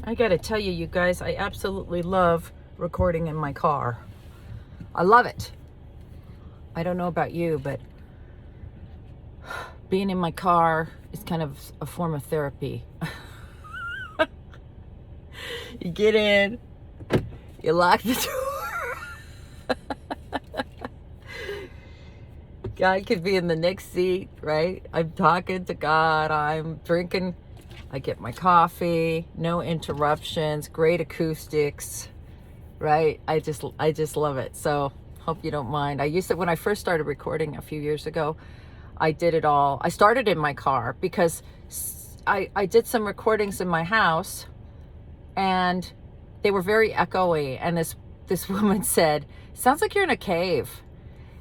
I gotta tell you, you guys, I absolutely love recording in my car. I love it. I don't know about you, but being in my car is kind of a form of therapy. You get in, you lock the door. God could be in the next seat, right? I'm talking to God, I'm drinking, I get my coffee, no interruptions, great acoustics, right? I just love it. So hope you don't mind. I used to, when I first started recording a few years ago, I did it all. I started in my car because I did some recordings in my house and they were very echoey. And this woman said, sounds like you're in a cave.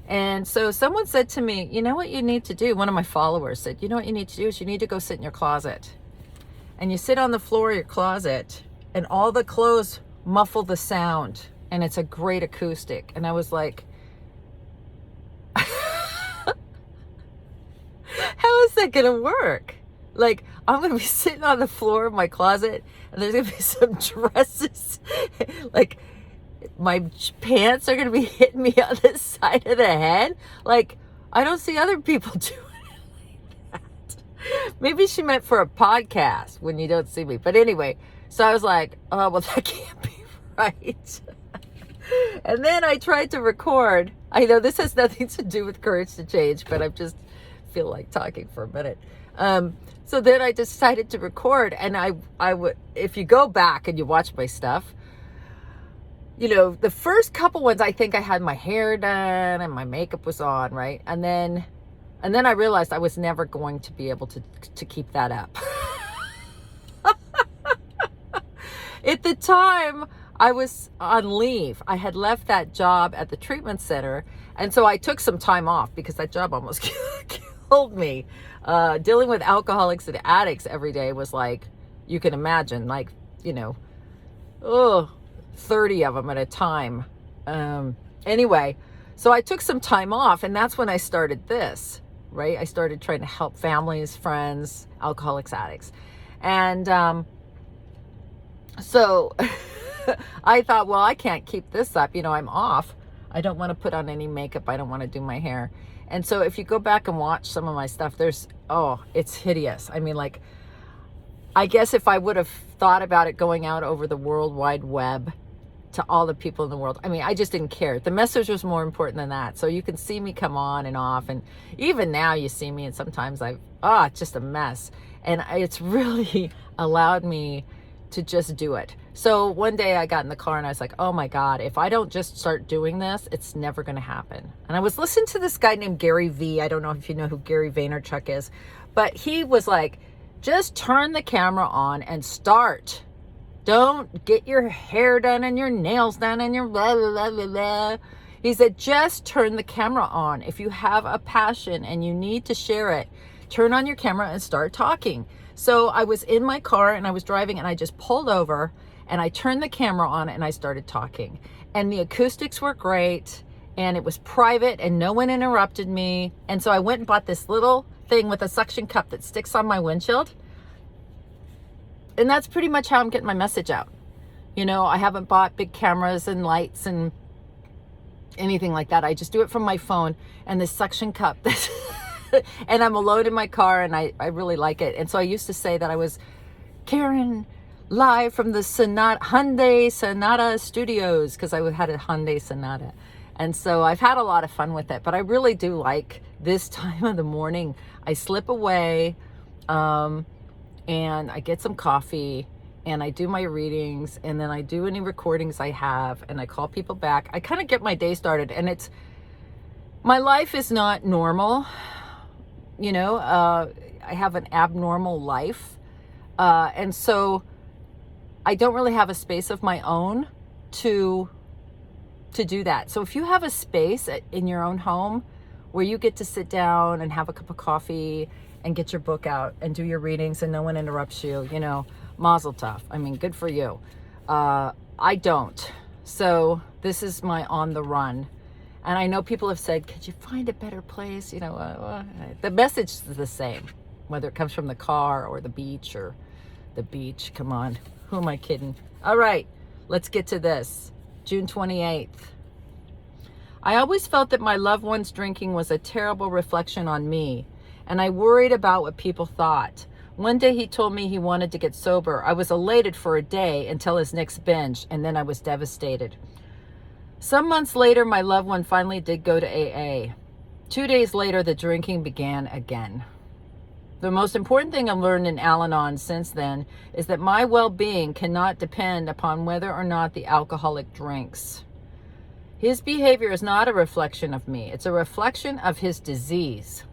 And so someone said to me, you know what you need to do? One of my followers said, you know what you need to do is you need to go sit in your closet. And you sit on the floor of your closet and all the clothes muffle the sound and it's a great acoustic. And I was like, how is that going to work? Like, I'm going to be sitting on the floor of my closet and there's going to be some dresses. Like, my pants are going to be hitting me on the side of the head. Like, I don't see other people doing it like that. Maybe she meant for a podcast when you don't see me. But anyway, so I was like, oh, well, that can't be right. And then I tried to record. I know this has nothing to do with Courage to Change, but I just feel like talking for a minute. So then I decided to record, and I would, if you go back and you watch my stuff, you know, the first couple ones, I think I had my hair done and my makeup was on, right? And then I realized I was never going to be able to keep that up. At the time, I was on leave. I had left that job at the treatment center. And so I took some time off because that job almost killed me. Dealing with alcoholics and addicts every day was like, you can imagine, like, you know, 30 of them at a time. Anyway, so I took some time off and that's when I started this, right? I started trying to help families, friends, alcoholics, addicts. And so I thought, well, I can't keep this up. You know, I'm off. I don't want to put on any makeup. I don't want to do my hair. And so if you go back and watch some of my stuff, it's hideous. I mean, like, I guess if I would have thought about it going out over the World Wide Web to all the people in the world, I mean, I just didn't care. The message was more important than that. So you can see me come on and off. And even now you see me and sometimes it's just a mess. And it's really allowed me to just do it. So one day I got in the car and I was like, oh my God, if I don't just start doing this, it's never going to happen. And I was listening to this guy named Gary V. I don't know if you know who Gary Vaynerchuk is, but he was like, just turn the camera on and start. Don't get your hair done and your nails done and your blah, blah, blah, blah. He said, just turn the camera on. If you have a passion and you need to share it, turn on your camera and start talking. So I was in my car and I was driving and I just pulled over and I turned the camera on and I started talking. And the acoustics were great and it was private and no one interrupted me. And so I went and bought this little thing with a suction cup that sticks on my windshield. And that's pretty much how I'm getting my message out. You know, I haven't bought big cameras and lights and anything like that. I just do it from my phone and this suction cup. And I'm alone in my car and I really like it. And so I used to say that I was Karen live from the Hyundai Sonata studios because I had a Hyundai Sonata. And so I've had a lot of fun with it, but I really do like this time of the morning. I slip away and I get some coffee and I do my readings and then I do any recordings I have and I call people back. I kind of get my day started and my life is not normal. You know, I have an abnormal life. And so I don't really have a space of my own to do that. So if you have a space in your own home where you get to sit down and have a cup of coffee and get your book out and do your readings and no one interrupts you, you know, mazel tov. I mean, good for you. I don't. So this is my on the run. And I know people have said, could you find a better place? You know, the message is the same, whether it comes from the car or the beach or The beach, come on. Who am I kidding? All right, let's get to this. June 28th. I always felt that my loved one's drinking was a terrible reflection on me, and I worried about what people thought. One day he told me he wanted to get sober. I was elated for a day until his next binge, and then I was devastated. Some months later, my loved one finally did go to AA. 2 days later, the drinking began again. The most important thing I've learned in Al-Anon since then is that my well-being cannot depend upon whether or not the alcoholic drinks. His behavior is not a reflection of me. It's a reflection of his disease.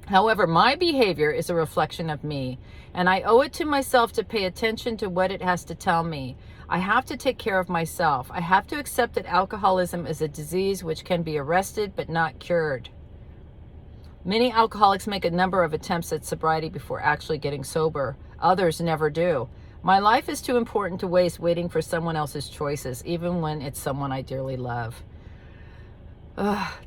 However, my behavior is a reflection of me, and I owe it to myself to pay attention to what it has to tell me. I have to take care of myself. I have to accept that alcoholism is a disease which can be arrested but not cured. Many alcoholics make a number of attempts at sobriety before actually getting sober. Others never do. My life is too important to waste waiting for someone else's choices, even when it's someone I dearly love.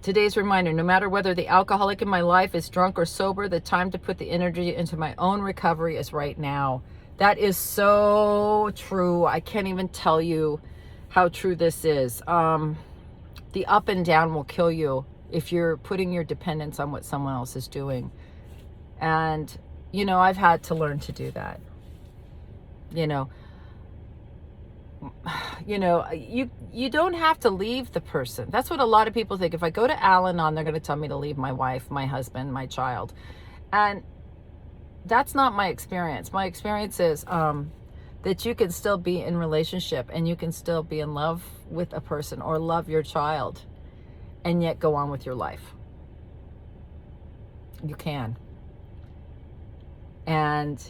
Today's reminder, no matter whether the alcoholic in my life is drunk or sober, the time to put the energy into my own recovery is right now. That is so true. I can't even tell you how true this is. The up and down will kill you if you're putting your dependence on what someone else is doing. And, I've had to learn to do that. You don't have to leave the person. That's what a lot of people think. If I go to Al-Anon, they're going to tell me to leave my wife, my husband, my child. And that's not my experience. My experience is that you can still be in relationship and you can still be in love with a person or love your child and yet go on with your life. You can. And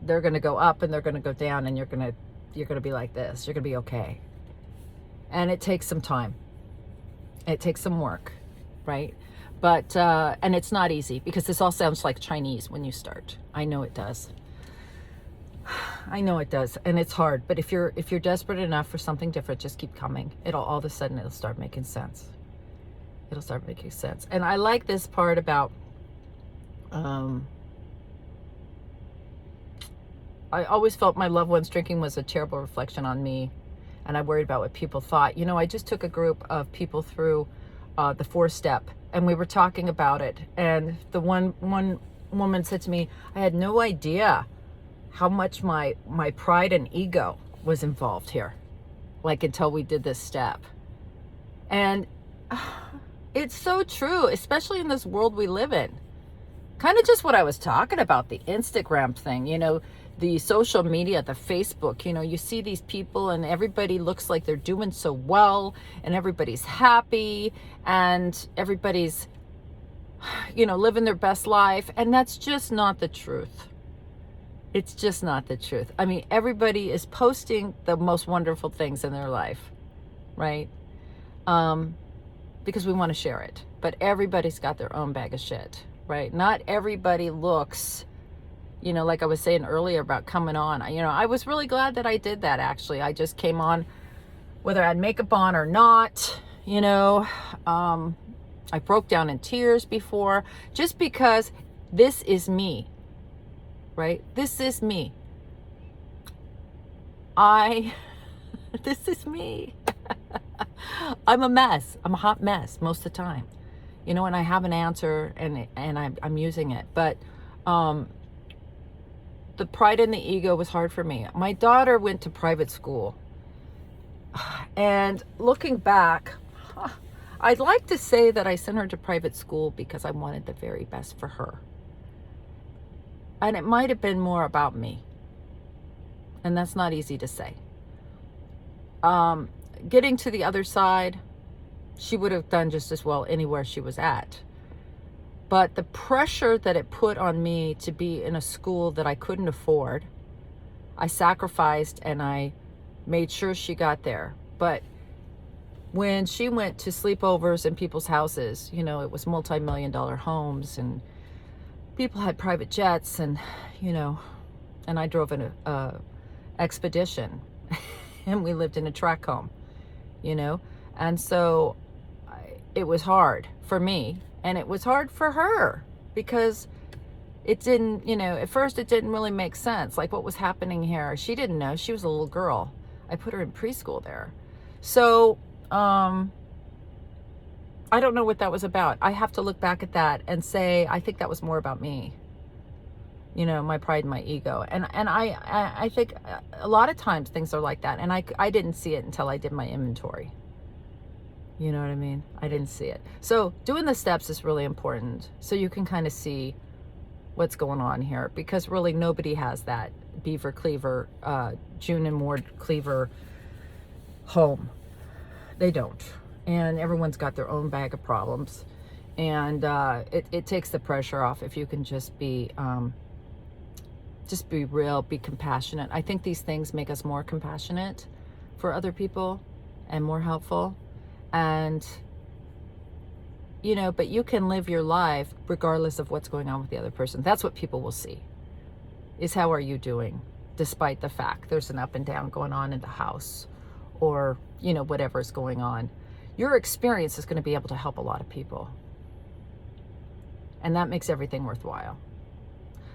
they're going to go up and they're going to go down, and you're going to be like this. You're going to be okay. And it takes some time. It takes some work, right? But, and it's not easy because this all sounds like Chinese when you start. I know it does. I know it does. And it's hard. But if you're desperate enough for something different, just keep coming. All of a sudden, it'll start making sense. It'll start making sense. And I like this part about, I always felt my loved one's drinking was a terrible reflection on me, and I worried about what people thought. I just took a group of people through the 4-step, and we were talking about it. And the one woman said to me, I had no idea how much my pride and ego was involved here, until we did this step. And it's so true, especially in this world we live in. Kind of just what I was talking about, the Instagram thing, the social media, the Facebook, you see these people and everybody looks like they're doing so well and everybody's happy and everybody's, living their best life. And that's just not the truth. It's just not the truth. I mean, everybody is posting the most wonderful things in their life, right? Because we want to share it. But everybody's got their own bag of shit, right? Not everybody looks, like I was saying earlier about coming on. I was really glad that I did that, actually. I just came on, whether I had makeup on or not, I broke down in tears before, just because this is me, right? This is me. This is me. I'm a mess. I'm a hot mess most of the time, and I have an answer and I'm using it. But, the pride and the ego was hard for me. My daughter went to private school. And looking back, I'd like to say that I sent her to private school because I wanted the very best for her. And it might have been more about me. And that's not easy to say. Getting to the other side, she would have done just as well anywhere she was at. But the pressure that it put on me to be in a school that I couldn't afford, I sacrificed and I made sure she got there. But when she went to sleepovers in people's houses, it was multi-million-dollar homes and people had private jets and, and I drove in a expedition and we lived in a tract home, and so it was hard for me. And it was hard for her because it didn't, at first it didn't really make sense. Like, what was happening here? She didn't know. She was a little girl. I put her in preschool there. So, I don't know what that was about. I have to look back at that and say, I think that was more about me. My pride and my ego. And I think a lot of times things are like that. And I didn't see it until I did my inventory. You know what I mean? I didn't see it. So doing the steps is really important. So you can kind of see what's going on here, because really nobody has that Beaver Cleaver, June and Ward Cleaver home. They don't. And everyone's got their own bag of problems. And it takes the pressure off if you can just be real, be compassionate. I think these things make us more compassionate for other people and more helpful. And, but you can live your life regardless of what's going on with the other person. That's what people will see, is how are you doing, despite the fact there's an up and down going on in the house, or, whatever's going on. Your experience is going to be able to help a lot of people. And that makes everything worthwhile.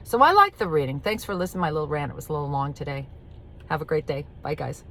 So I like the reading. Thanks for listening to my little rant. It was a little long today. Have a great day. Bye, guys.